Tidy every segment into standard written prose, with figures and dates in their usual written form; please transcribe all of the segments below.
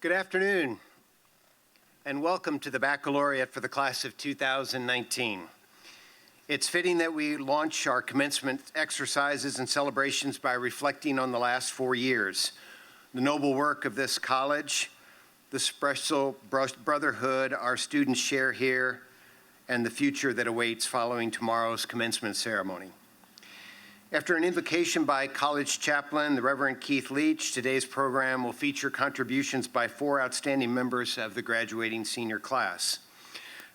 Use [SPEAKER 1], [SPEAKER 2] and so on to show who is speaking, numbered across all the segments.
[SPEAKER 1] Good afternoon, and welcome to the Baccalaureate for the class of 2019. It's fitting that we launch our commencement exercises and celebrations by reflecting on the last 4 years, the noble work of this college, the special brotherhood our students share here, and the future that awaits following tomorrow's commencement ceremony. After an invocation by college chaplain, the Reverend Keith Leach, today's program will feature contributions by 4 outstanding members of the graduating senior class.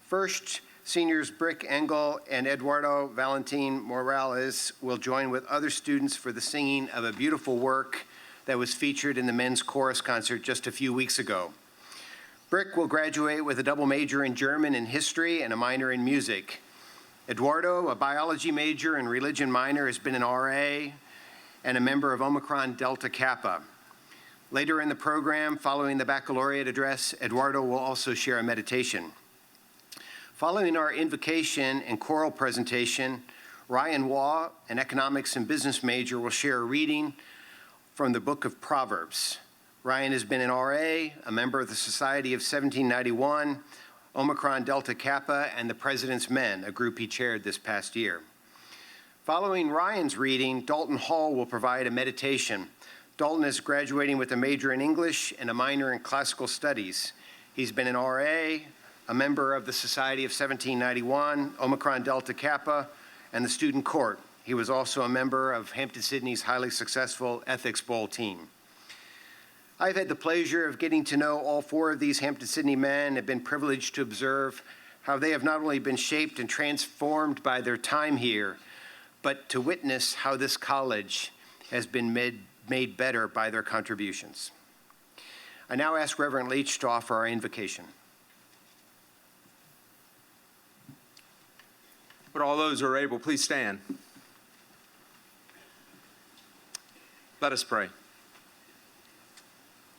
[SPEAKER 1] First, seniors Brick Engel and Eduardo Valentin Morales will join with other students for the singing of a beautiful work that was featured in the men's chorus concert just a few weeks ago. Brick will graduate with a double major in German and history and a minor in music. Eduardo, a biology major and religion minor, has been an RA and a member of Omicron Delta Kappa. Later in the program, following the baccalaureate address, Eduardo will also share a meditation. Following our invocation and choral presentation, Ryan Waugh, an economics and business major, will share a reading from the book of Proverbs. Ryan has been an RA, a member of the Society of 1791, Omicron Delta Kappa, and the President's Men, a group he chaired this past year. Following Ryan's reading, Dalton Hall will provide a meditation. Dalton is graduating with a major in English and a minor in classical studies. He's been an RA, a member of the Society of 1791, Omicron Delta Kappa, and the Student Court. He was also a member of Hampden-Sydney's highly successful Ethics Bowl team. I've had the pleasure of getting to know all 4 of these Hampden-Sydney men and have been privileged to observe how they have not only been shaped and transformed by their time here, but to witness how this college has been made better by their contributions. I now ask Reverend Leach to offer our invocation.
[SPEAKER 2] Would all those who are able please stand? Let us pray.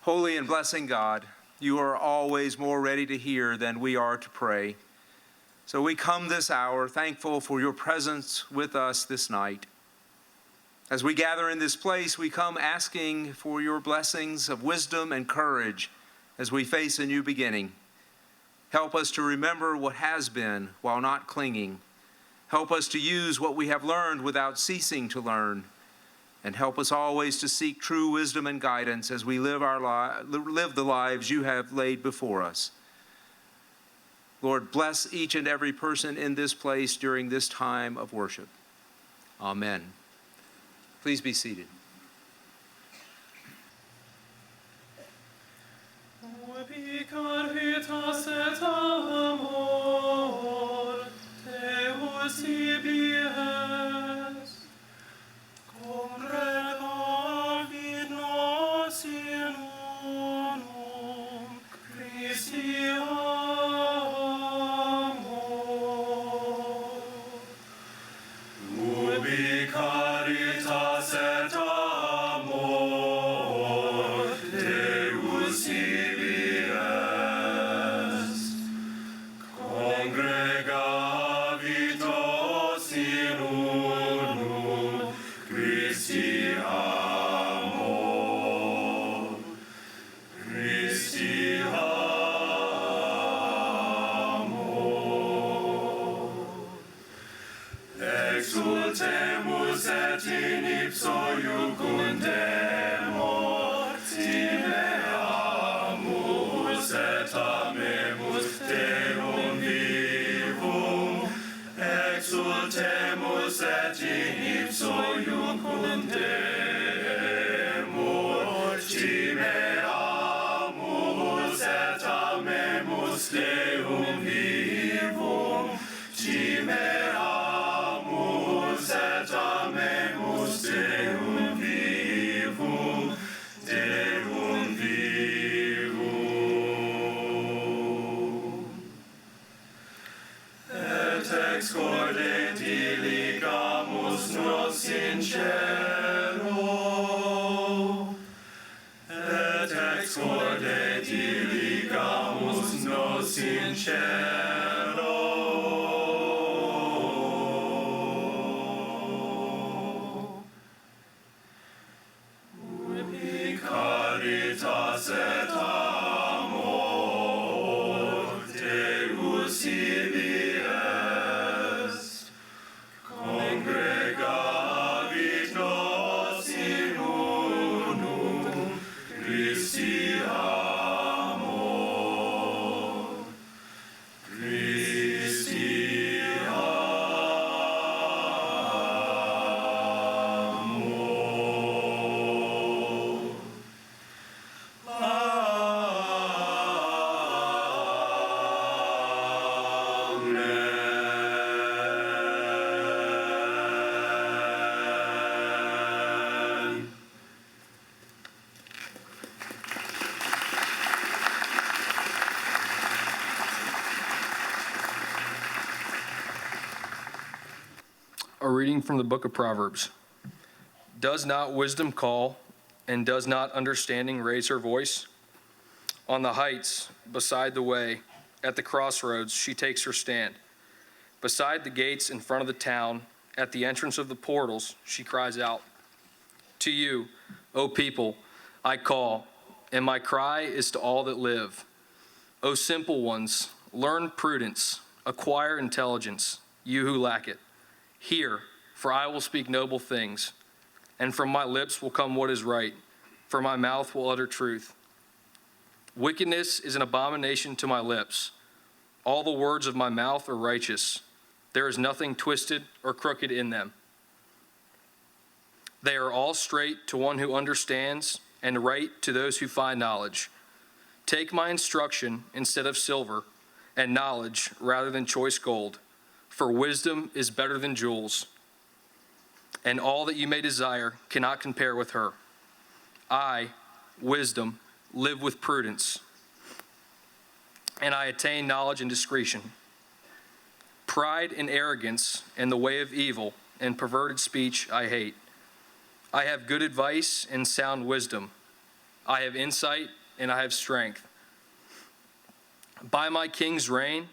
[SPEAKER 2] Holy and blessing God, you are always more ready to hear than we are to pray. So we come this hour thankful for your presence with us this night. As we gather in this place, we come asking for your blessings of wisdom and courage as we face a new beginning. Help us to remember what has been while not clinging. Help us to use what we have learned without ceasing to learn. And help us always to seek true wisdom and guidance as we live the lives you have laid before us. Lord, bless each and every person in this place during this time of worship. Amen. Please be seated.
[SPEAKER 3] Exultemus et in ipso iucundemur, timeamus et amemus Deum vivum. Exultemus et in ipso iucundemur, timeamus et amemus Deum vivum. Timeamus et amemus Deum vivum, Deum vivum. Et ex corde diligamus nos in cielo, et ex corde diligamus nos in cielo. Caritas et
[SPEAKER 4] reading from the book of Proverbs. Does not wisdom call, and does not understanding raise her voice? On the heights, beside the way, at the crossroads, she takes her stand. Beside the gates in front of the town, at the entrance of the portals, she cries out. To you, O people, I call, and my cry is to all that live. O simple ones, learn prudence, acquire intelligence, you who lack it. Hear, for I will speak noble things, and from my lips will come what is right, for my mouth will utter truth. Wickedness is an abomination to my lips. All the words of my mouth are righteous. There is nothing twisted or crooked in them. They are all straight to one who understands, and right to those who find knowledge. Take my instruction instead of silver, and knowledge rather than choice gold, for wisdom is better than jewels, and all that you may desire cannot compare with her. I, wisdom, live with prudence, and I attain knowledge and discretion. Pride and arrogance and the way of evil and perverted speech I hate. I have good advice and sound wisdom. I have insight and I have strength. By my king's reign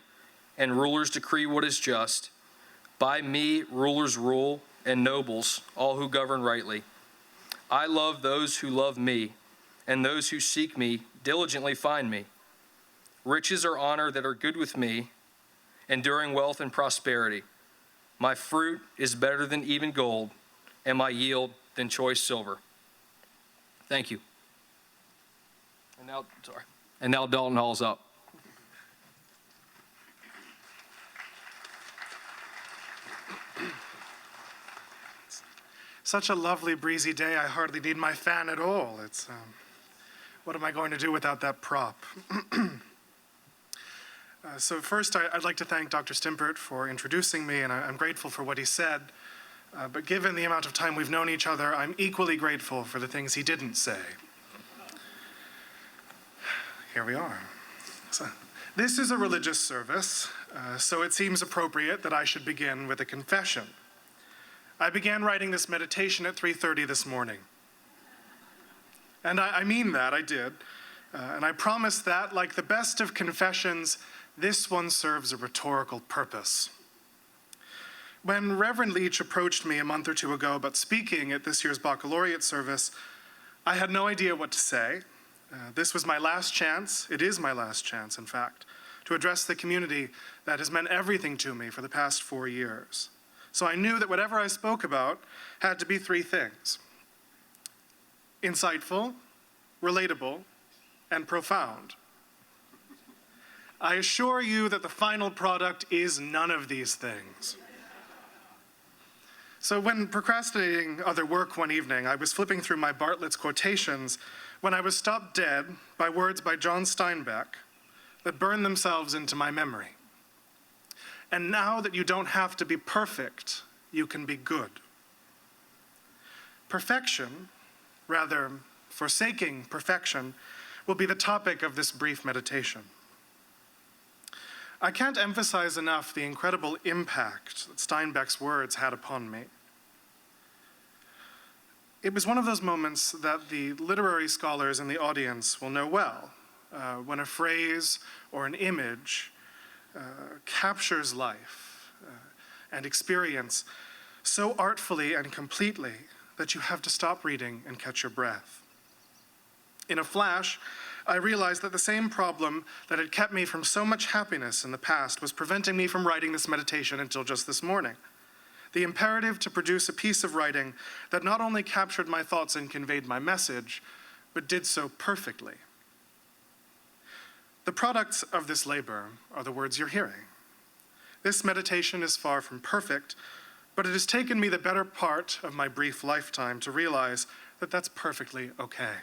[SPEAKER 4] and rulers decree what is just. By me rulers rule and nobles, all who govern rightly. I love those who love me, and those who seek me diligently find me. Riches are honor that are good with me, enduring wealth and prosperity. My fruit is better than even gold, and my yield than choice silver. Thank you. And now Dalton Hall's up.
[SPEAKER 5] Such a lovely breezy day, I hardly need my fan at all. What am I going to do without that prop? So first, I'd like to thank Dr. Stimpert for introducing me, and I'm grateful for what he said. But given the amount of time we've known each other, I'm equally grateful for the things he didn't say. Here we are. So, this is a religious service, so it seems appropriate that I should begin with a confession. I began writing this meditation at 3:30 this morning. And I mean that, I did. And I promise that, like the best of confessions, this one serves a rhetorical purpose. When Reverend Leach approached me a month or two ago about speaking at this year's baccalaureate service, I had no idea what to say. This was my last chance, it is my last chance, in fact, to address the community that has meant everything to me for the past 4 years. So I knew that whatever I spoke about had to be 3 things: insightful, relatable, and profound. I assure you that the final product is none of these things. So when procrastinating other work one evening, I was flipping through my Bartlett's quotations when I was stopped dead by words by John Steinbeck that burned themselves into my memory. And now that you don't have to be perfect, you can be good. Perfection, rather forsaking perfection, will be the topic of this brief meditation. I can't emphasize enough the incredible impact that Steinbeck's words had upon me. It was one of those moments that the literary scholars in the audience will know well, when a phrase or an image captures life and experience so artfully and completely that you have to stop reading and catch your breath. In a flash, I realized that the same problem that had kept me from so much happiness in the past was preventing me from writing this meditation until just this morning. The imperative to produce a piece of writing that not only captured my thoughts and conveyed my message, but did so perfectly. The products of this labor are the words you're hearing. This meditation is far from perfect, but it has taken me the better part of my brief lifetime to realize that that's perfectly okay.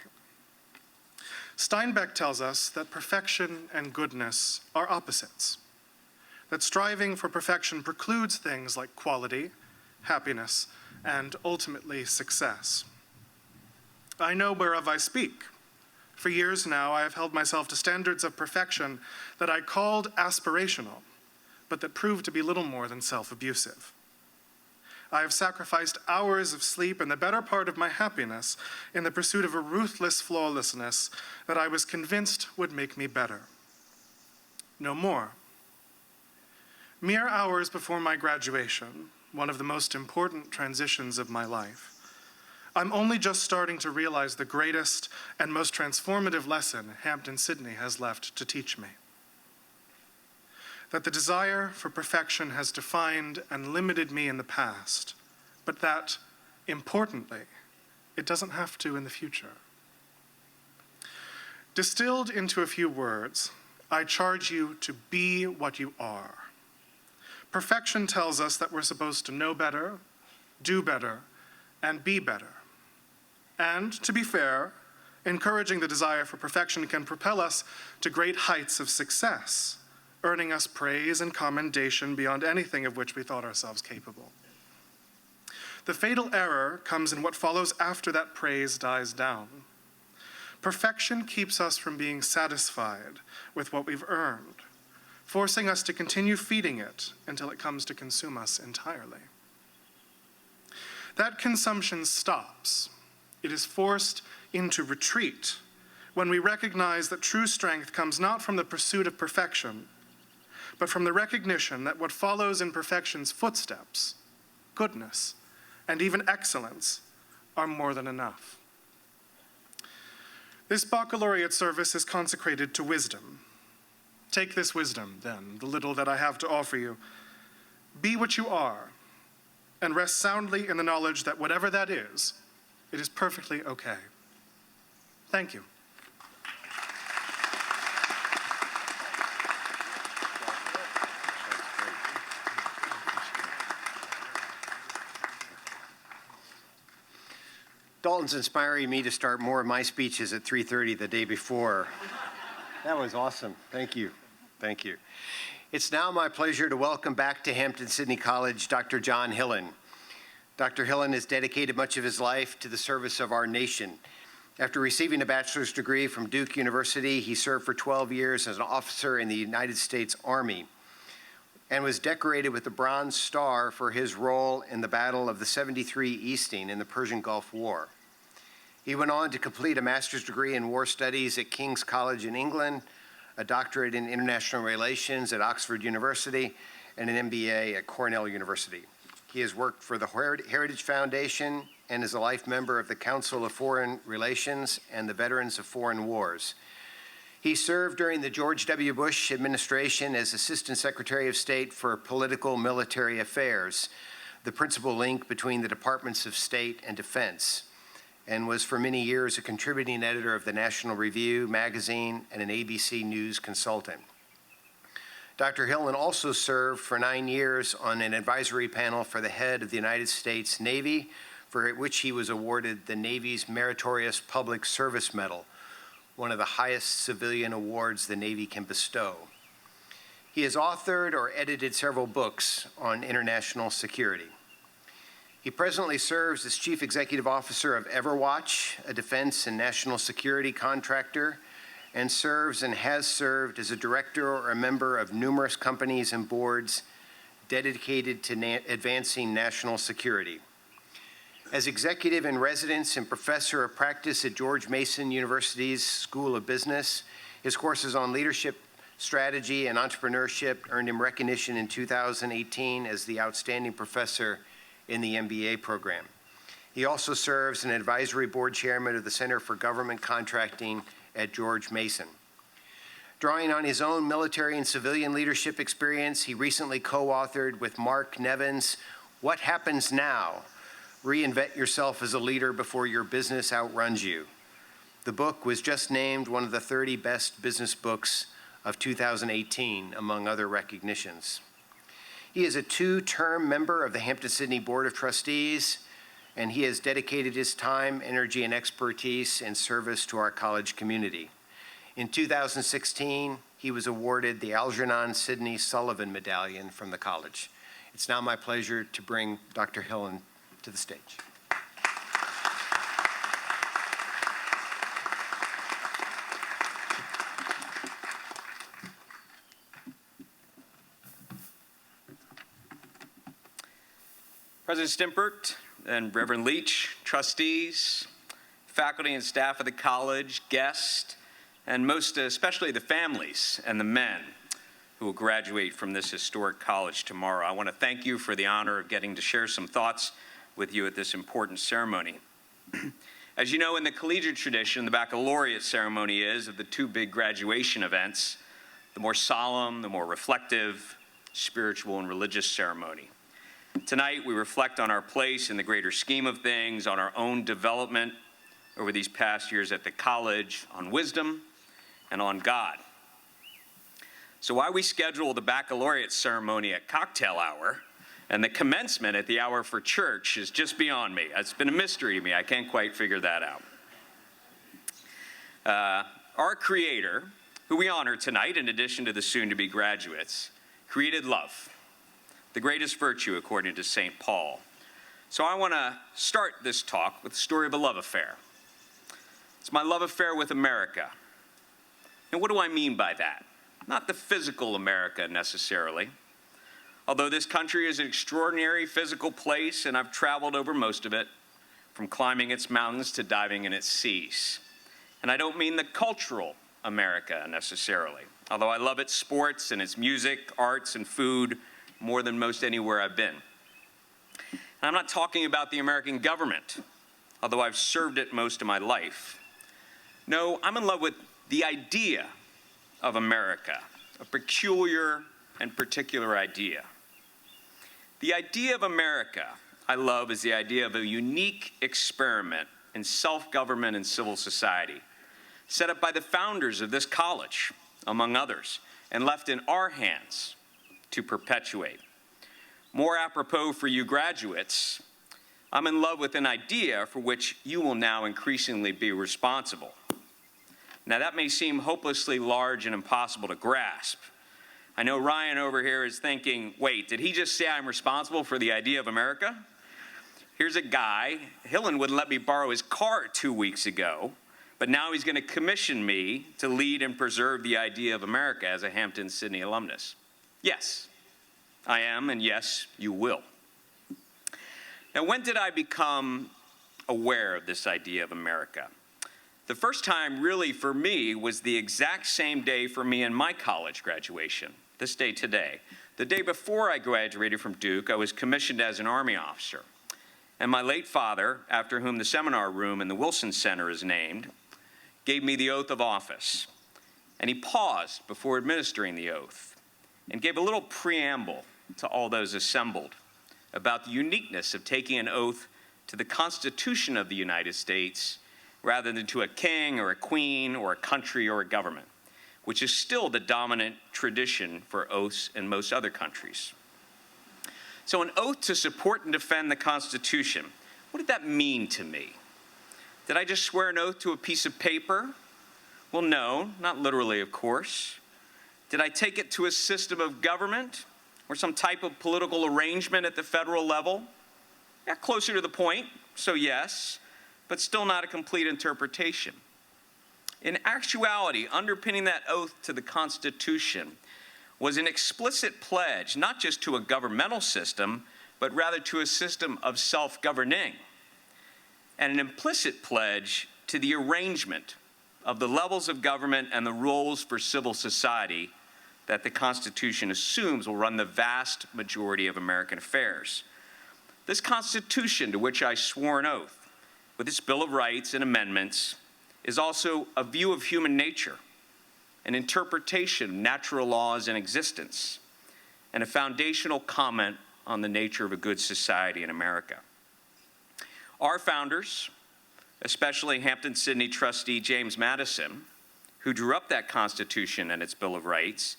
[SPEAKER 5] Steinbeck tells us that perfection and goodness are opposites, that striving for perfection precludes things like quality, happiness, and ultimately success. I know whereof I speak. For years now, I have held myself to standards of perfection that I called aspirational, but that proved to be little more than self-abusive. I have sacrificed hours of sleep and the better part of my happiness in the pursuit of a ruthless flawlessness that I was convinced would make me better. No more. Mere hours before my graduation, one of the most important transitions of my life, I'm only just starting to realize the greatest and most transformative lesson Hampden-Sydney has left to teach me. That the desire for perfection has defined and limited me in the past, but that, importantly, it doesn't have to in the future. Distilled into a few words, I charge you to be what you are. Perfection tells us that we're supposed to know better, do better, and be better. And, to be fair, encouraging the desire for perfection can propel us to great heights of success, earning us praise and commendation beyond anything of which we thought ourselves capable. The fatal error comes in what follows after that praise dies down. Perfection keeps us from being satisfied with what we've earned, forcing us to continue feeding it until it comes to consume us entirely. That consumption stops. It is forced into retreat when we recognize that true strength comes not from the pursuit of perfection, but from the recognition that what follows in perfection's footsteps, goodness, and even excellence, are more than enough. This baccalaureate service is consecrated to wisdom. Take this wisdom, then, the little that I have to offer you. Be what you are, and rest soundly in the knowledge that whatever that is, it is perfectly okay. Thank you.
[SPEAKER 1] Dalton's inspiring me to start more of my speeches at 3:30 the day before. That was awesome. Thank you. Thank you. It's now my pleasure to welcome back to Hampden-Sydney College Dr. John Hillen. Dr. Hillen has dedicated much of his life to the service of our nation. After receiving a bachelor's degree from Duke University, he served for 12 years as an officer in the United States Army and was decorated with the Bronze Star for his role in the Battle of the 73 Easting in the Persian Gulf War. He went on to complete a master's degree in war studies at King's College in England, a doctorate in international relations at Oxford University, and an MBA at Cornell University. He has worked for the Heritage Foundation and is a life member of the Council of Foreign Relations and the Veterans of Foreign Wars. He served during the George W. Bush administration as Assistant Secretary of State for Political Military Affairs, the principal link between the Departments of State and Defense, and was for many years a contributing editor of the National Review magazine and an ABC News consultant. Dr. Hillen also served for 9 years on an advisory panel for the head of the United States Navy, for which he was awarded the Navy's Meritorious Public Service Medal, one of the highest civilian awards the Navy can bestow. He has authored or edited several books on international security. He presently serves as Chief Executive Officer of Everwatch, a defense and national security contractor, and serves and has served as a director or a member of numerous companies and boards dedicated to advancing national security. As executive in residence and professor of practice at George Mason University's School of Business, his courses on leadership, strategy, and entrepreneurship earned him recognition in 2018 as the outstanding professor in the MBA program. He also serves as an advisory board chairman of the Center for Government Contracting at George Mason. Drawing on his own military and civilian leadership experience, he recently co-authored with Mark Nevin's What Happens Now? Reinvent Yourself as a Leader Before Your Business Outruns You. The book was just named one of the 30 best business books of 2018, among other recognitions. He is a 2-term member of the Hampden-Sydney Board of Trustees, and he has dedicated his time, energy, and expertise in service to our college community. In 2016, he was awarded the Algernon Sidney Sullivan Medallion from the college. It's now my pleasure to bring Dr. Hillen to the stage.
[SPEAKER 6] President Stimpert and Reverend Leach, trustees, faculty and staff of the college, guests, and most especially the families and the men who will graduate from this historic college tomorrow. I want to thank you for the honor of getting to share some thoughts with you at this important ceremony. As you know, in the collegiate tradition, the baccalaureate ceremony is, of the two big graduation events, the more solemn, the more reflective, spiritual and religious ceremony. Tonight, we reflect on our place in the greater scheme of things, on our own development over these past years at the college, on wisdom, and on God. So why we schedule the baccalaureate ceremony at cocktail hour and the commencement at the hour for church is just beyond me. It's been a mystery to me. I can't quite figure that out. Our Creator, who we honor tonight in addition to the soon-to-be graduates, created love, the greatest virtue according to St. Paul. So I want to start this talk with the story of a love affair. It's my love affair with America. And what do I mean by that? Not the physical America necessarily. Although this country is an extraordinary physical place, and I've traveled over most of it, from climbing its mountains to diving in its seas. And I don't mean the cultural America necessarily, although I love its sports and its music, arts, and food more than most anywhere I've been. And I'm not talking about the American government, although I've served it most of my life. No, I'm in love with the idea of America, a peculiar and particular idea. The idea of America I love is the idea of a unique experiment in self-government and civil society, set up by the founders of this college, among others, and left in our hands to perpetuate. More apropos for you graduates, I'm in love with an idea for which you will now increasingly be responsible. Now that may seem hopelessly large and impossible to grasp. I know Ryan over here is thinking, wait, did he just say I'm responsible for the idea of America? Here's a guy, Hillen wouldn't let me borrow his car 2 weeks ago, but now he's going to commission me to lead and preserve the idea of America as a Hampden-Sydney alumnus. Yes, I am, and yes, you will. Now, when did I become aware of this idea of America? The first time, really, for me, was the exact same day for me in my college graduation, this day today. The day before I graduated from Duke, I was commissioned as an Army officer. And my late father, after whom the seminar room in the Wilson Center is named, gave me the oath of office. And he paused before administering the oath and gave a little preamble to all those assembled about the uniqueness of taking an oath to the Constitution of the United States rather than to a king or a queen or a country or a government, which is still the dominant tradition for oaths in most other countries. So an oath to support and defend the Constitution, what did that mean to me? Did I just swear an oath to a piece of paper? Well, no, not literally, of course. Did I take it to a system of government or some type of political arrangement at the federal level? Yeah, closer to the point, so yes, but still not a complete interpretation. In actuality, underpinning that oath to the Constitution was an explicit pledge, not just to a governmental system, but rather to a system of self-governing, and an implicit pledge to the arrangement of the levels of government and the roles for civil society that the Constitution assumes will run the vast majority of American affairs. This Constitution, to which I swore an oath, with its Bill of Rights and amendments, is also a view of human nature, an interpretation of natural laws in existence, and a foundational comment on the nature of a good society in America. Our founders, especially Hampden-Sydney trustee James Madison, who drew up that Constitution and its Bill of Rights,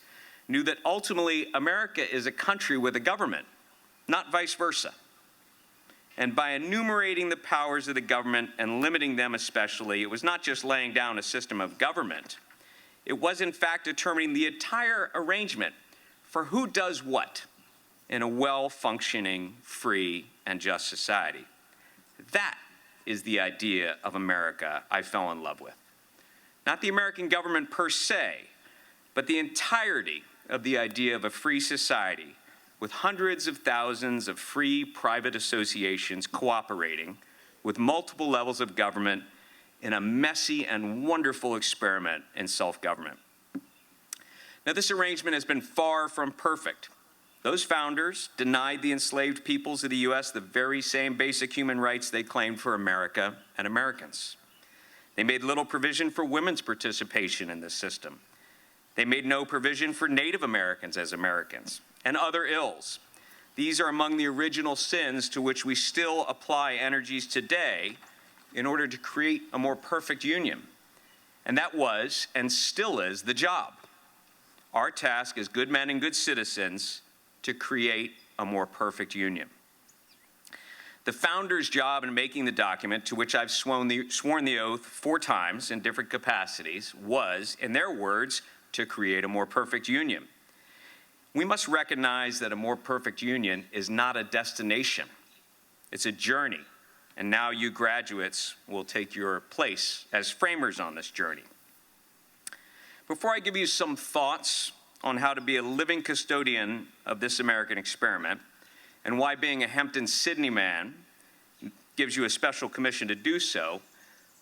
[SPEAKER 6] knew that ultimately America is a country with a government, not vice versa. And by enumerating the powers of the government and limiting them especially, it was not just laying down a system of government, it was in fact determining the entire arrangement for who does what in a well-functioning, free, and just society. That is the idea of America I fell in love with. Not the American government per se, but the entirety of the idea of a free society with hundreds of thousands of free private associations cooperating with multiple levels of government in a messy and wonderful experiment in self-government. Now, this arrangement has been far from perfect. Those founders denied the enslaved peoples of the U.S. the very same basic human rights they claimed for America and Americans. They made little provision for women's participation in this system. They made no provision for Native Americans as Americans, and other ills. These are among the original sins to which we still apply energies today in order to create a more perfect union. And that was, and still is, the job. Our task as good men and good citizens to create a more perfect union. The founder's job in making the document, to which I've sworn the oath 4 times in different capacities, was, in their words, to create a more perfect union. We must recognize that a more perfect union is not a destination. It's a journey, and now you graduates will take your place as framers on this journey. Before I give you some thoughts on how to be a living custodian of this American experiment, and why being a Hampden-Sydney man gives you a special commission to do so,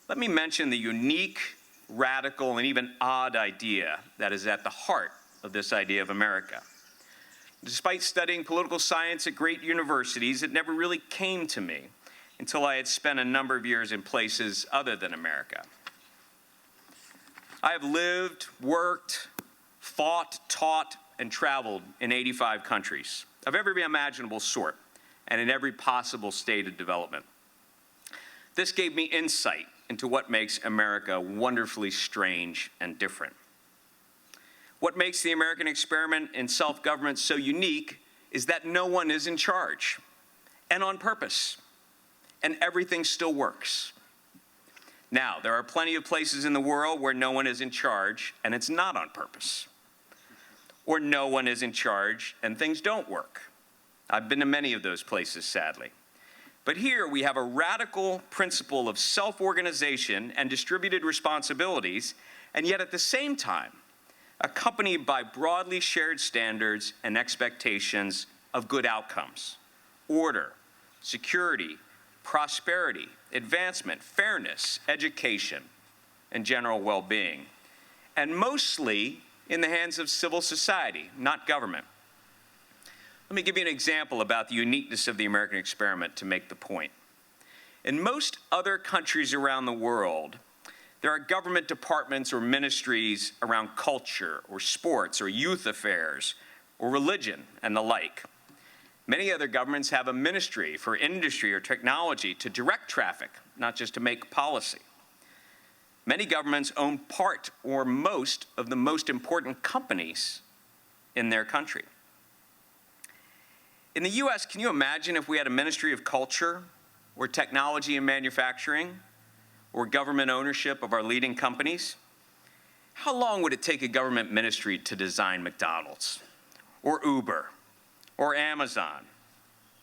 [SPEAKER 6] let me mention the unique, radical, and even odd idea that is at the heart of this idea of America. Despite studying political science at great universities, it never really came to me until I had spent a number of years in places other than America. I have lived, worked, fought, taught, and traveled in 85 countries of every imaginable sort and in every possible state of development. This gave me insight into what makes America wonderfully strange and different. What makes the American experiment in self-government so unique is that no one is in charge, and on purpose, and everything still works. Now, there are plenty of places in the world where no one is in charge and it's not on purpose. Or no one is in charge and things don't work. I've been to many of those places, sadly. But here we have a radical principle of self-organization and distributed responsibilities, and yet at the same time, accompanied by broadly shared standards and expectations of good outcomes, order, security, prosperity, advancement, fairness, education, and general well-being, and mostly in the hands of civil society, not government. Let me give you an example about the uniqueness of the American experiment to make the point. In most other countries around the world, there are government departments or ministries around culture or sports or youth affairs or religion and the like. Many other governments have a ministry for industry or technology to direct traffic, not just to make policy. Many governments own part or most of the most important companies in their country. In the US, can you imagine if we had a Ministry of Culture or Technology and Manufacturing or government ownership of our leading companies? How long would it take a government ministry to design McDonald's or Uber or Amazon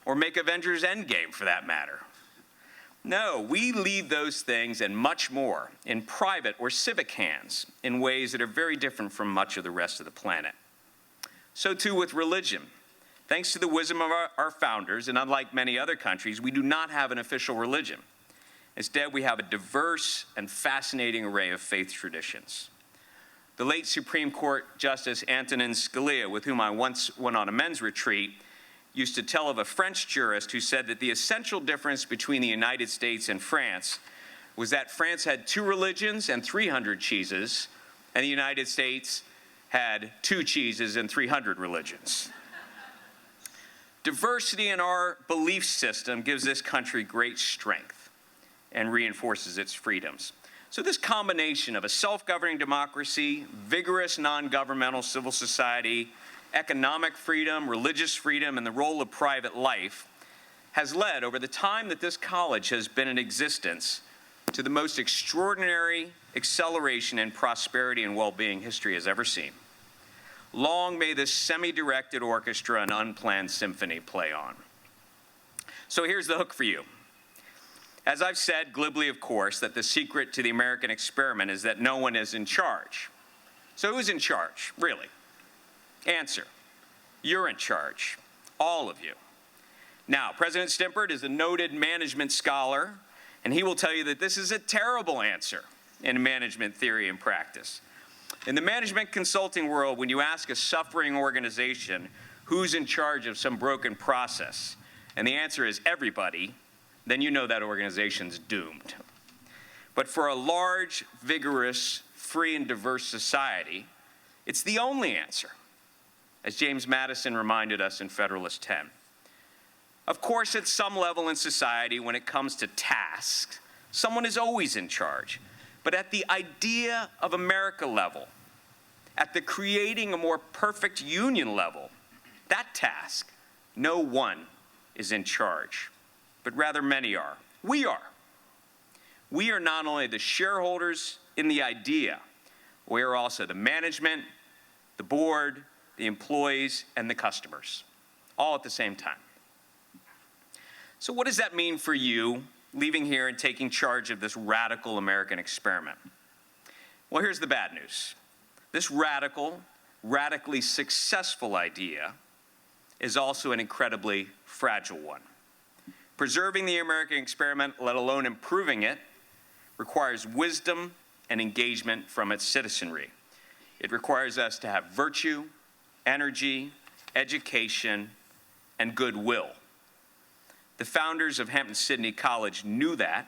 [SPEAKER 6] or make Avengers Endgame for that matter? No, we leave those things and much more in private or civic hands in ways that are very different from much of the rest of the planet. So too with religion. Thanks to the wisdom of our founders, and unlike many other countries, we do not have an official religion. Instead, we have a diverse and fascinating array of faith traditions. The late Supreme Court Justice Antonin Scalia, with whom I once went on a men's retreat, used to tell of a French jurist who said that the essential difference between the United States and France was that France had 2 religions and 300 cheeses, and the United States had 2 cheeses and 300 religions. Diversity in our belief system gives this country great strength and reinforces its freedoms. So this combination of a self-governing democracy, vigorous non-governmental civil society, economic freedom, religious freedom, and the role of private life has led, over the time that this college has been in existence, to the most extraordinary acceleration in prosperity and well-being history has ever seen. Long may this semi-directed orchestra and unplanned symphony play on. So here's the hook for you. As I've said, glibly of course, that the secret to the American experiment is that no one is in charge. So who's in charge, really? Answer: you're in charge. all of you. Now, President Stimpert is a noted management scholar, and he will tell you that this is a terrible answer in management theory and practice. In the management consulting world, when you ask a suffering organization who's in charge of some broken process, and the answer is everybody, then you know that organization's doomed. But for a large, vigorous, free, and diverse society, it's the only answer, as James Madison reminded us in Federalist 10. Of course, at some level in society, when it comes to tasks, someone is always in charge. But at the idea of America level, at the creating a more perfect union level, that task, no one is in charge, but rather many are. We are. We are not only the shareholders in the idea, we are also the management, the board, the employees, and the customers, all at the same time. So what does that mean for you, leaving here and taking charge of this radical American experiment? Well, here's the bad news. This radically successful idea is also an incredibly fragile one. Preserving the American experiment, let alone improving it, requires wisdom and engagement from its citizenry. It requires us to have virtue, energy, education, and goodwill. The founders of Hampden-Sydney College knew that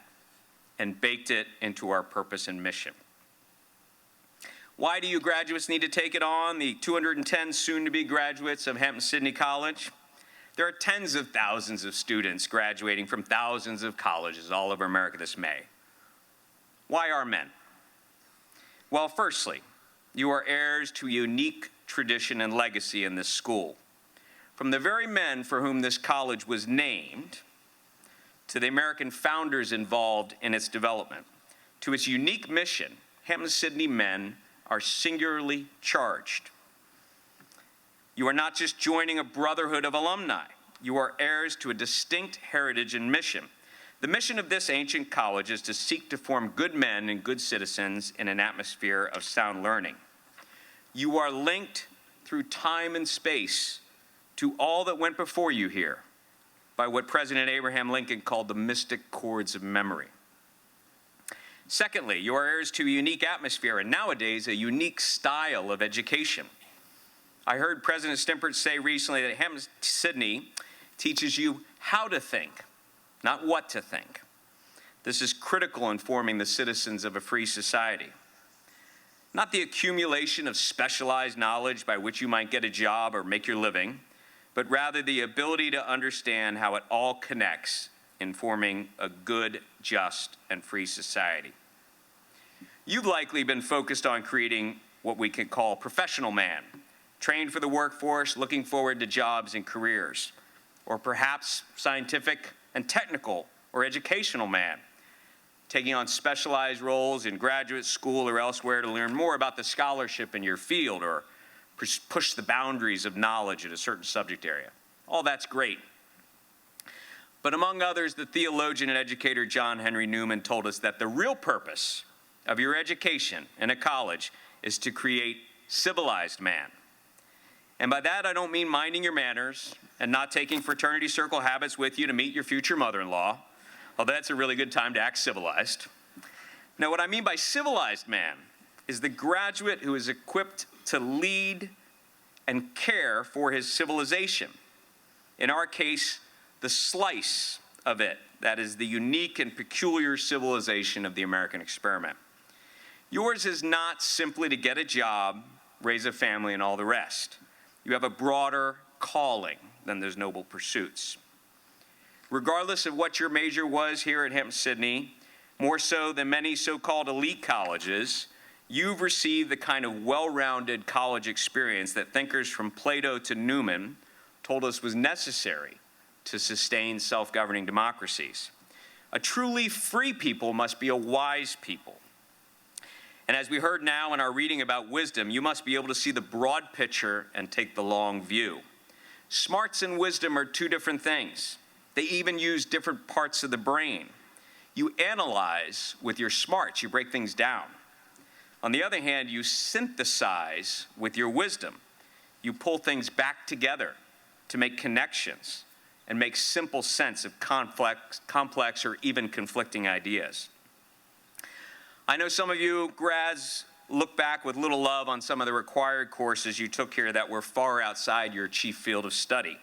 [SPEAKER 6] and baked it into our purpose and mission. Why do you graduates need to take it on, the 210 soon-to-be graduates of Hampden-Sydney College? There are tens of thousands of students graduating from thousands of colleges all over America this May. Why are men? Well, firstly, you are heirs to a unique tradition and legacy in this school. From the very men for whom this college was named, to the American founders involved in its development, to its unique mission, Hampden-Sydney men are singularly charged. You are not just joining a brotherhood of alumni. You are heirs to a distinct heritage and mission. The mission of this ancient college is to seek to form good men and good citizens in an atmosphere of sound learning. You are linked through time and space to all that went before you here by what President Abraham Lincoln called the mystic chords of memory. Secondly, you are heirs to a unique atmosphere and nowadays a unique style of education. I heard President Stimpert say recently that Hampden-Sydney teaches you how to think, not what to think. This is critical in forming the citizens of a free society. Not the accumulation of specialized knowledge by which you might get a job or make your living, but rather the ability to understand how it all connects in forming a good, just, and free society. You've likely been focused on creating what we could call professional man, trained for the workforce, looking forward to jobs and careers, or perhaps scientific and technical or educational man, taking on specialized roles in graduate school or elsewhere to learn more about the scholarship in your field or push the boundaries of knowledge in a certain subject area. All that's great. But among others, the theologian and educator John Henry Newman told us that the real purpose of your education in a college is to create civilized man. And by that, I don't mean minding your manners and not taking fraternity circle habits with you to meet your future mother-in-law, although that's a really good time to act civilized. Now, what I mean by civilized man is the graduate who is equipped to lead and care for his civilization. In our case, the slice of it, that is the unique and peculiar civilization of the American experiment. Yours is not simply to get a job, raise a family, and all the rest. You have a broader calling than those noble pursuits. Regardless of what your major was here at Hampden-Sydney, more so than many so-called elite colleges, you've received the kind of well-rounded college experience that thinkers from Plato to Newman told us was necessary to sustain self-governing democracies. A truly free people must be a wise people. And as we heard now in our reading about wisdom, you must be able to see the broad picture and take the long view. Smarts and wisdom are two different things. They even use different parts of the brain. You analyze with your smarts, you break things down. On the other hand, you synthesize with your wisdom. You pull things back together to make connections and make simple sense of complex or even conflicting ideas. I know some of you grads look back with little love on some of the required courses you took here that were far outside your chief field of study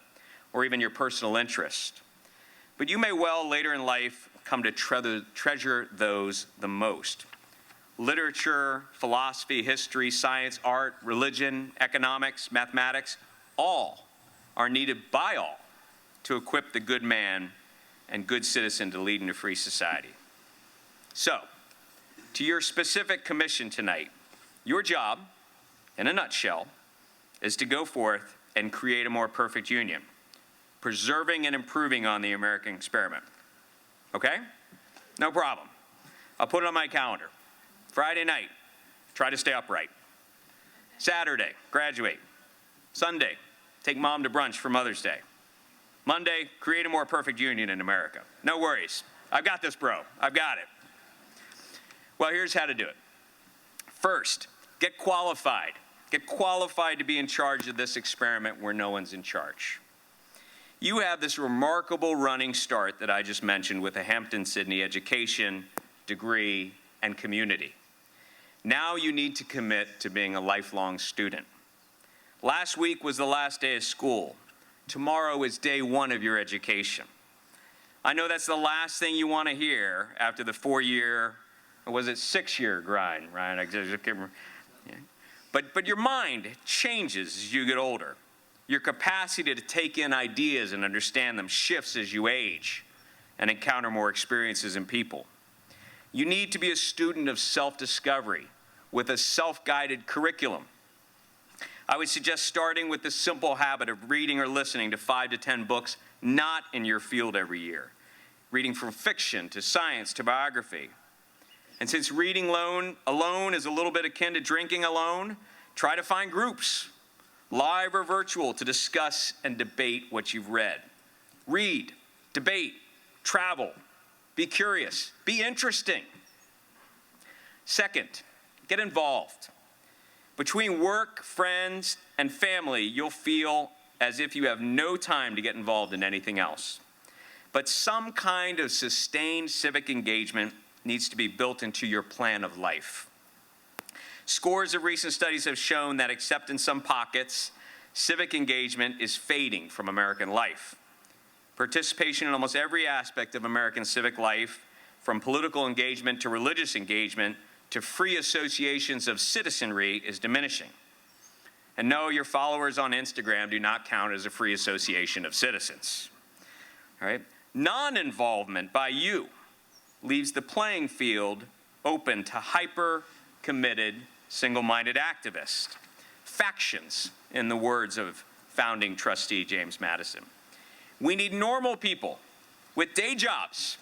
[SPEAKER 6] or even your personal interest. But you may well later in life come to treasure those the most. Literature, philosophy, history, science, art, religion, economics, mathematics, all are needed by all to equip the good man and good citizen to lead in a free society. So, to your specific commission tonight, your job, in a nutshell, is to go forth and create a more perfect union, preserving and improving on the American experiment. Okay? No problem. I'll put it on my calendar. Friday night, try to stay upright. Saturday, graduate. Sunday, take mom to brunch for Mother's Day. Monday, create a more perfect union in America. No worries. I've got this, bro. I've got it. Well, here's how to do it. First, get qualified. Get qualified to be in charge of this experiment where no one's in charge. You have this remarkable running start that I just mentioned with a Hampden-Sydney education, degree, and community. Now you need to commit to being a lifelong student. Last week was the last day of school. Tomorrow is day one of your education. I know that's the last thing you want to hear after the 4-year, or was it 6-year grind, right? But your mind changes as you get older. Your capacity to take in ideas and understand them shifts as you age and encounter more experiences and people. You need to be a student of self-discovery with a self-guided curriculum. I would suggest starting with the simple habit of reading or listening to 5 to 10 books not in your field every year, reading from fiction to science to biography. And since reading alone is a little bit akin to drinking alone, try to find groups, live or virtual, to discuss and debate what you've read. Read, debate, travel, be curious, be interesting. Second, get involved. Between work, friends, and family, you'll feel as if you have no time to get involved in anything else. But some kind of sustained civic engagement needs to be built into your plan of life. Scores of recent studies have shown that except in some pockets, civic engagement is fading from American life. Participation in almost every aspect of American civic life, from political engagement to religious engagement to free associations of citizenry, is diminishing. And no, your followers on Instagram do not count as a free association of citizens. All right? Non-involvement by you leaves the playing field open to hyper-committed, single-minded activists. Factions, in the words of founding trustee James Madison. We need normal people with day jobs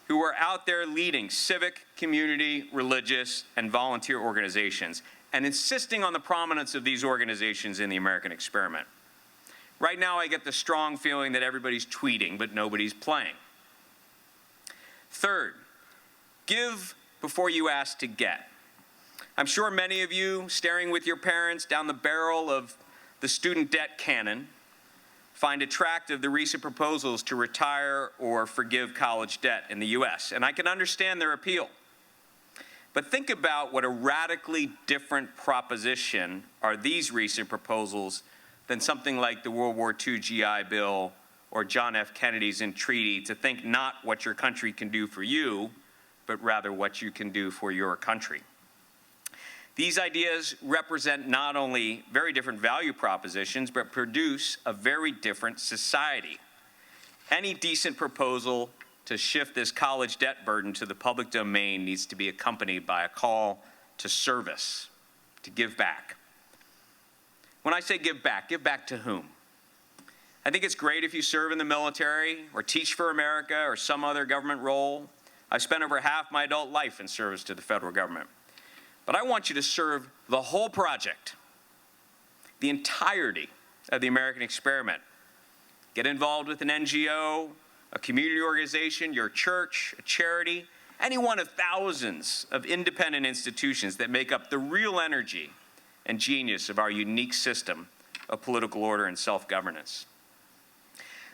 [SPEAKER 6] who are out there leading civic, community, religious, and volunteer organizations and insisting on the prominence of these organizations in the American experiment. Right now, I get the strong feeling that everybody's tweeting, but nobody's playing. Third, give before you ask to get. I'm sure many of you, staring with your parents down the barrel of the student debt cannon, find attractive the recent proposals to retire or forgive college debt in the U.S., and I can understand their appeal. But think about what a radically different proposition are these recent proposals than something like the World War II GI Bill or John F. Kennedy's entreaty to think not what your country can do for you, but rather what you can do for your country. These ideas represent not only very different value propositions, but produce a very different society. Any decent proposal to shift this college debt burden to the public domain needs to be accompanied by a call to service, to give back. When I say give back to whom? I think it's great if you serve in the military or teach for America or some other government role. I've spent over half my adult life in service to the federal government. But I want you to serve the whole project, the entirety of the American experiment. Get involved with an NGO, a community organization, your church, a charity, any one of thousands of independent institutions that make up the real energy and genius of our unique system of political order and self-governance.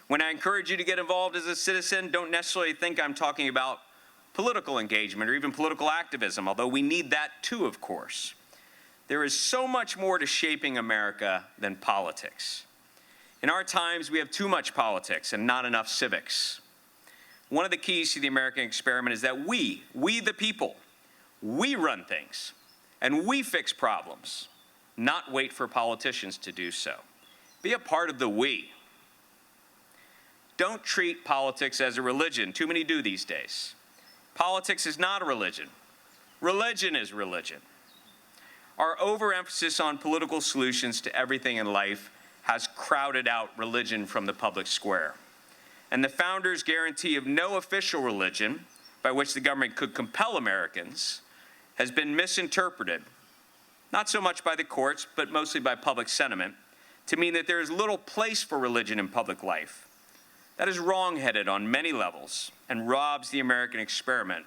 [SPEAKER 6] When I encourage you to get involved as a citizen, don't necessarily think I'm talking about political engagement or even political activism, although we need that too, of course. There is so much more to shaping America than politics. In our times, we have too much politics and not enough civics. One of the keys to the American experiment is that we the people, we run things and we fix problems, not wait for politicians to do so. Be a part of the we. Don't treat politics as a religion. Too many do these days. Politics is not a religion. Religion is religion. Our overemphasis on political solutions to everything in life has crowded out religion from the public square. And the founders' guarantee of no official religion, by which the government could compel Americans, has been misinterpreted, not so much by the courts, but mostly by public sentiment, to mean that there is little place for religion in public life. That is wrong-headed on many levels and robs the American experiment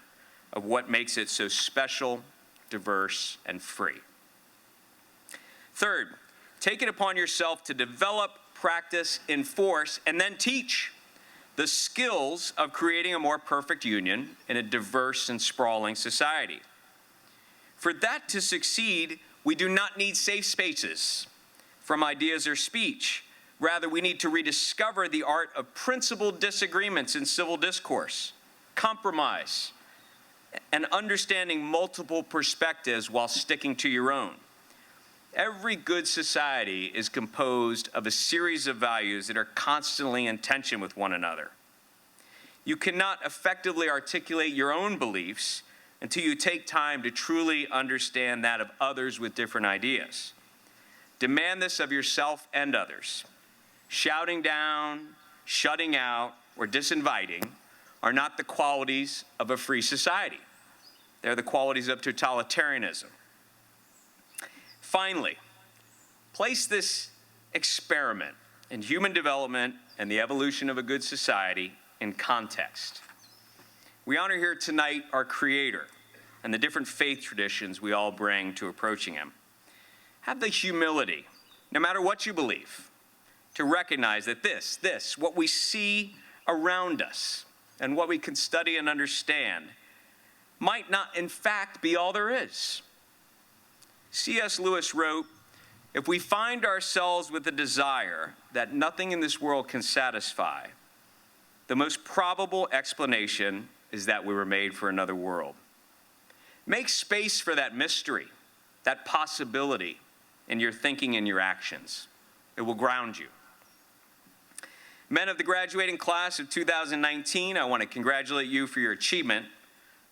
[SPEAKER 6] of what makes it so special, diverse, and free. Third, take it upon yourself to develop, practice, enforce, and then teach the skills of creating a more perfect union in a diverse and sprawling society. For that to succeed, we do not need safe spaces from ideas or speech. Rather, we need to rediscover the art of principled disagreements in civil discourse, compromise, and understanding multiple perspectives while sticking to your own. Every good society is composed of a series of values that are constantly in tension with one another. You cannot effectively articulate your own beliefs until you take time to truly understand that of others with different ideas. Demand this of yourself and others. Shouting down, shutting out, or disinviting are not the qualities of a free society. They're the qualities of totalitarianism. Finally, place this experiment in human development and the evolution of a good society in context. We honor here tonight our Creator and the different faith traditions we all bring to approaching Him. Have the humility, no matter what you believe, to recognize that this, what we see around us and what we can study and understand, might not in fact be all there is. C.S. Lewis wrote, "If we find ourselves with a desire that nothing in this world can satisfy, the most probable explanation is that we were made for another world." Make space for that mystery, that possibility in your thinking and your actions. It will ground you. Men of the graduating class of 2019, I want to congratulate you for your achievement.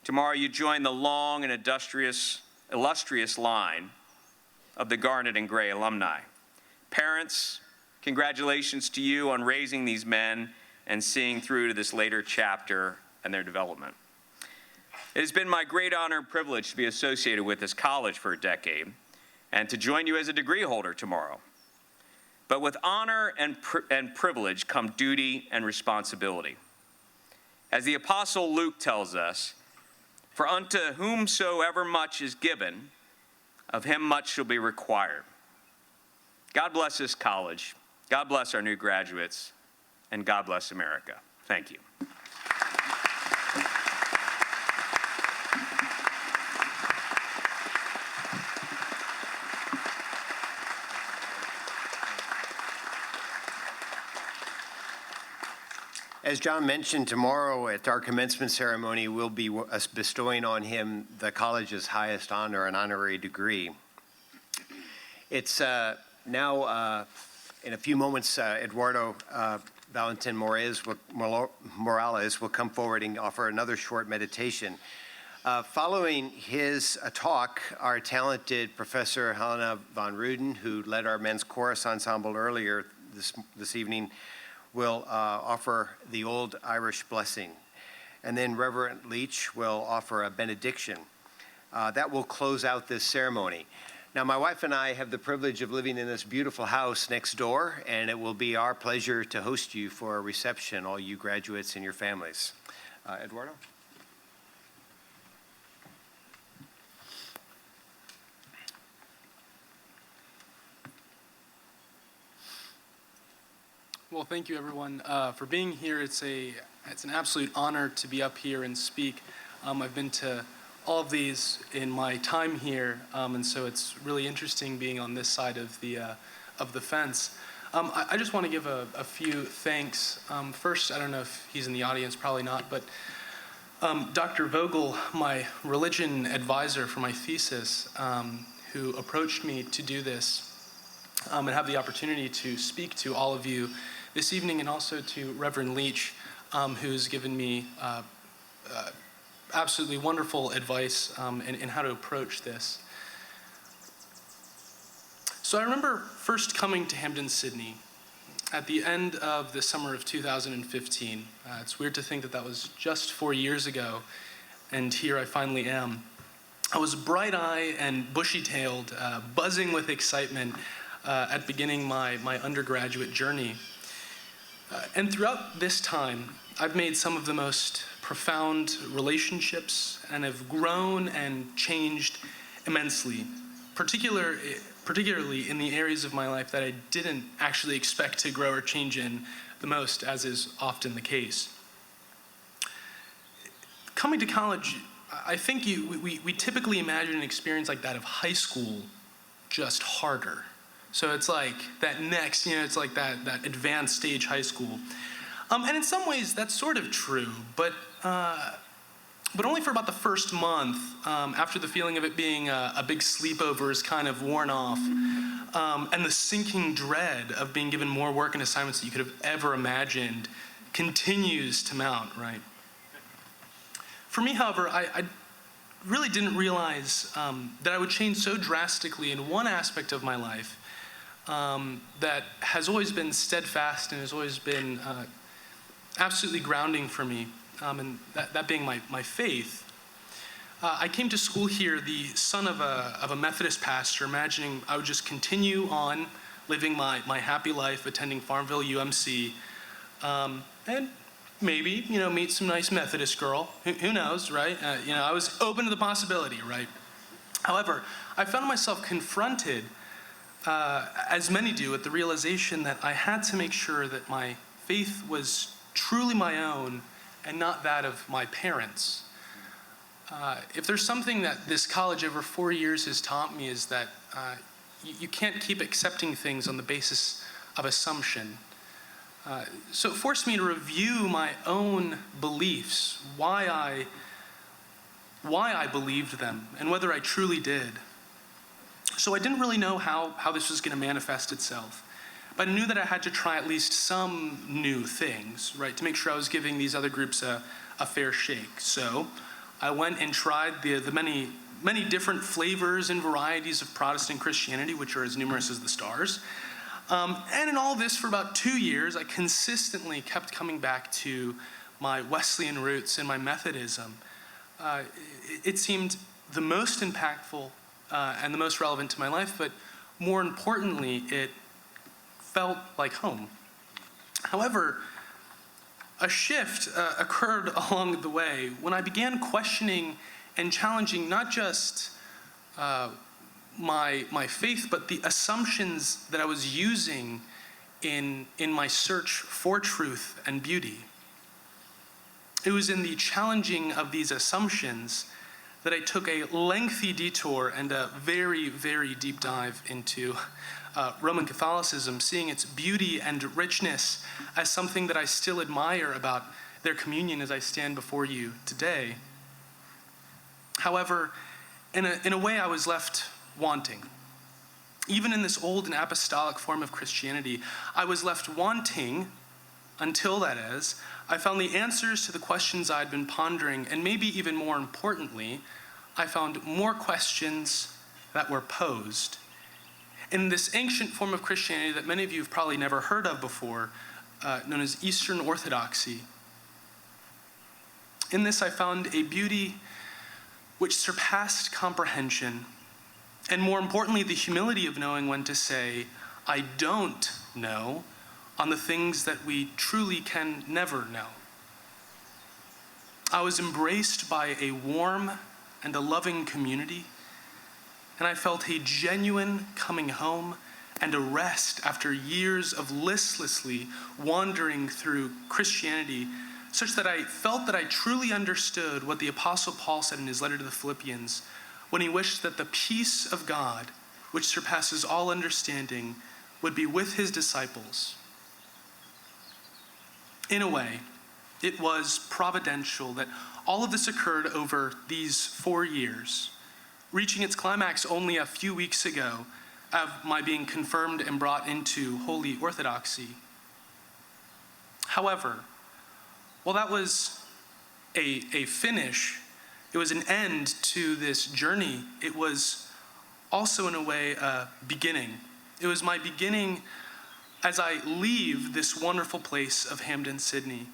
[SPEAKER 6] Tomorrow you join the long and illustrious line of the Garnet and Gray alumni. Parents, congratulations to you on raising these men and seeing through to this later chapter and their development. It has been my great honor and privilege to be associated with this college for a decade and to join you as a degree holder tomorrow. But with honor and privilege come duty and responsibility. As the Apostle Luke tells us, "For unto whomsoever much is given, of him much shall be required." God bless this college, God bless our new graduates, and God bless America. Thank you.
[SPEAKER 1] As John mentioned, tomorrow at our commencement ceremony, we'll be bestowing on him the college's highest honor, an honorary degree. It's now, in a few moments, Eduardo Valentin Morales will come forward and offer another short meditation. Following his talk, our talented Professor Helena von Ruden, who led our men's chorus ensemble earlier this evening, will offer the Old Irish Blessing. And then Reverend Leach will offer a benediction. That will close out this ceremony. Now, my wife and I have the privilege of living in this beautiful house next door, and it will be our pleasure to host you for a reception, all you graduates and your families. Eduardo?
[SPEAKER 7] Well, thank you, everyone, for being here. It's an absolute honor to be up here and speak. I've been to all of these in my time here, and so it's really interesting being on this side of the fence. I just want to give a few thanks. First, I don't know if he's in the audience, probably not, but Dr. Vogel, my religion advisor for my thesis, who approached me to do this and have the opportunity to speak to all of you this evening, and also to Reverend Leach, who's given me absolutely wonderful advice in how to approach this. So I remember first coming to Hampden-Sydney at the end of the summer of 2015. It's weird to think that that was just 4 years ago, and here I finally am. I was bright-eyed and bushy-tailed, buzzing with excitement at beginning my undergraduate journey. And throughout this time, I've made some of the most profound relationships and have grown and changed immensely, particularly in the areas of my life that I didn't actually expect to grow or change in the most, as is often the case. Coming to college, I think we typically imagine an experience like that of high school, just harder. So it's like that next, it's like that advanced stage high school. And in some ways, that's sort of true, but only for about the first month, after the feeling of it being a big sleepover is kind of worn off, and the sinking dread of being given more work and assignments that you could have ever imagined continues to mount, right? For me, however, I really didn't realize that I would change so drastically in one aspect of my life that has always been steadfast and has always been absolutely grounding for me, and that being my faith. I came to school here the son of a Methodist pastor, imagining I would just continue on living my happy life, attending Farmville UMC, and maybe, meet some nice Methodist girl. Who knows, right? I was open to the possibility, right? However, I found myself confronted, as many do, at the realization that I had to make sure that my faith was truly my own and not that of my parents. If there's something that this college over 4 years has taught me, is that you can't keep accepting things on the basis of assumption. So it forced me to review my own beliefs, why I believed them, and whether I truly did. So I didn't really know how this was going to manifest itself. But I knew that I had to try at least some new things, right, to make sure I was giving these other groups a fair shake. So I went and tried the many different flavors and varieties of Protestant Christianity, which are as numerous as the stars. And in all this, for about 2 years, I consistently kept coming back to my Wesleyan roots and my Methodism. It seemed the most impactful and the most relevant to my life, but more importantly, it felt like home. However, a shift occurred along the way when I began questioning and challenging not just my faith, but the assumptions that I was using in my search for truth and beauty. It was in the challenging of these assumptions that I took a lengthy detour and a very, very deep dive into Roman Catholicism, seeing its beauty and richness as something that I still admire about their communion as I stand before you today. However, in a way, I was left wanting. Even in this old and apostolic form of Christianity, I was left wanting until, that is, I found the answers to the questions I'd been pondering, and maybe even more importantly, I found more questions that were posed. In this ancient form of Christianity that many of you have probably never heard of before, known as Eastern Orthodoxy. In this, I found a beauty which surpassed comprehension, and more importantly, the humility of knowing when to say, I don't know, on the things that we truly can never know. I was embraced by a warm and a loving community, and I felt a genuine coming home and a rest after years of listlessly wandering through Christianity, such that I felt that I truly understood what the Apostle Paul said in his letter to the Philippians when he wished that the peace of God, which surpasses all understanding, would be with his disciples. In a way, it was providential that all of this occurred over these 4 years, reaching its climax only a few weeks ago of my being confirmed and brought into Holy Orthodoxy. However, while that was a finish, it was an end to this journey, it was also in a way a beginning. It was my beginning as I leave this wonderful place of Hampden-Sydney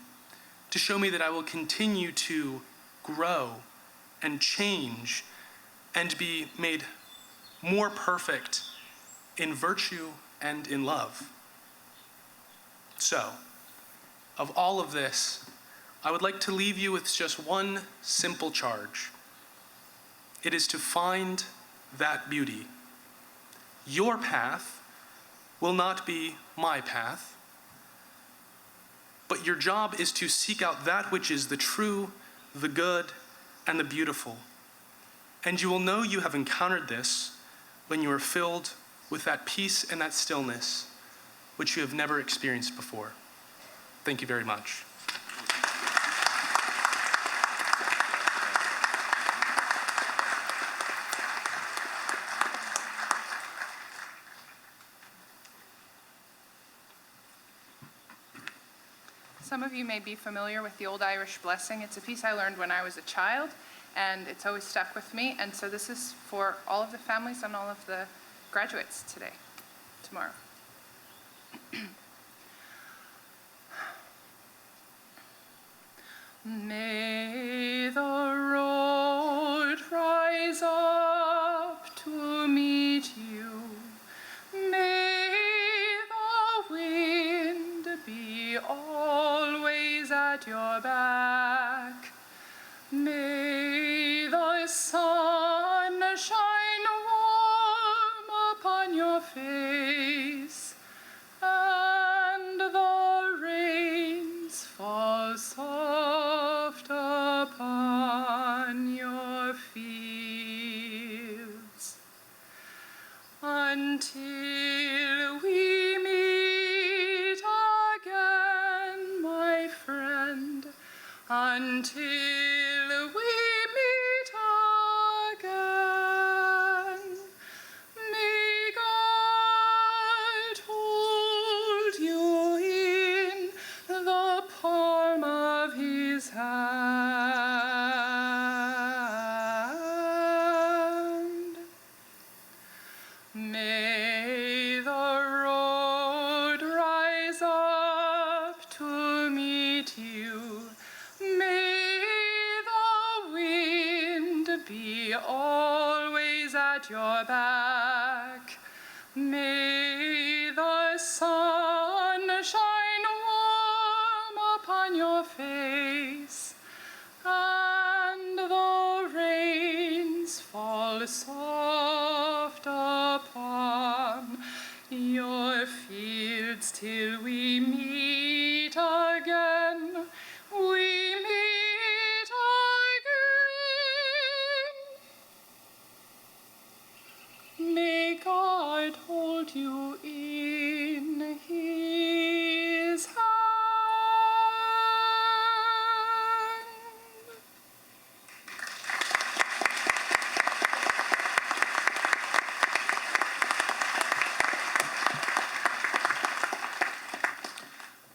[SPEAKER 7] to show me that I will continue to grow and change and be made more perfect in virtue and in love. So, of all of this, I would like to leave you with just one simple charge. It is to find that beauty. Your path will not be my path, but your job is to seek out that which is the true, the good, and the beautiful. And you will know you have encountered this when you are filled with that peace and that stillness which you have never experienced before. Thank you very much.
[SPEAKER 8] Some of you may be familiar with the Old Irish Blessing. It's a piece I learned when I was a child, and it's always stuck with me. And so this is for all of the families and all of the graduates tomorrow. May the road rise up to meet you. May the wind be always at your back. May the sun shine warm upon your face, and the rains fall soft upon your fields. Until we meet again, my friend, until we meet again, may God hold you in the palm of his hand. May the road rise up to meet you. May the wind be always at your back. May the sun shine warm upon your face, and the rains fall soft upon your fields till we meet again. We meet again. May God hold you in his hand.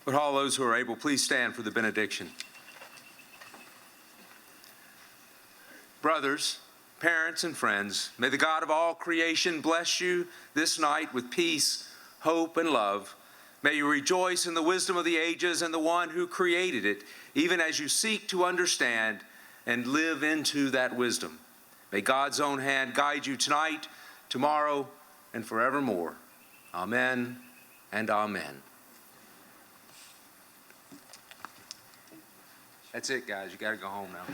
[SPEAKER 2] Would all those who are able please stand for the benediction? Brothers, parents, and friends, may the God of all creation bless you this night with peace, hope, and love. May you rejoice in the wisdom of the ages and the one who created it, even as you seek to understand and live into that wisdom. May God's own hand guide you tonight, tomorrow, and forevermore. Amen and amen. That's it, guys. You got to go home now.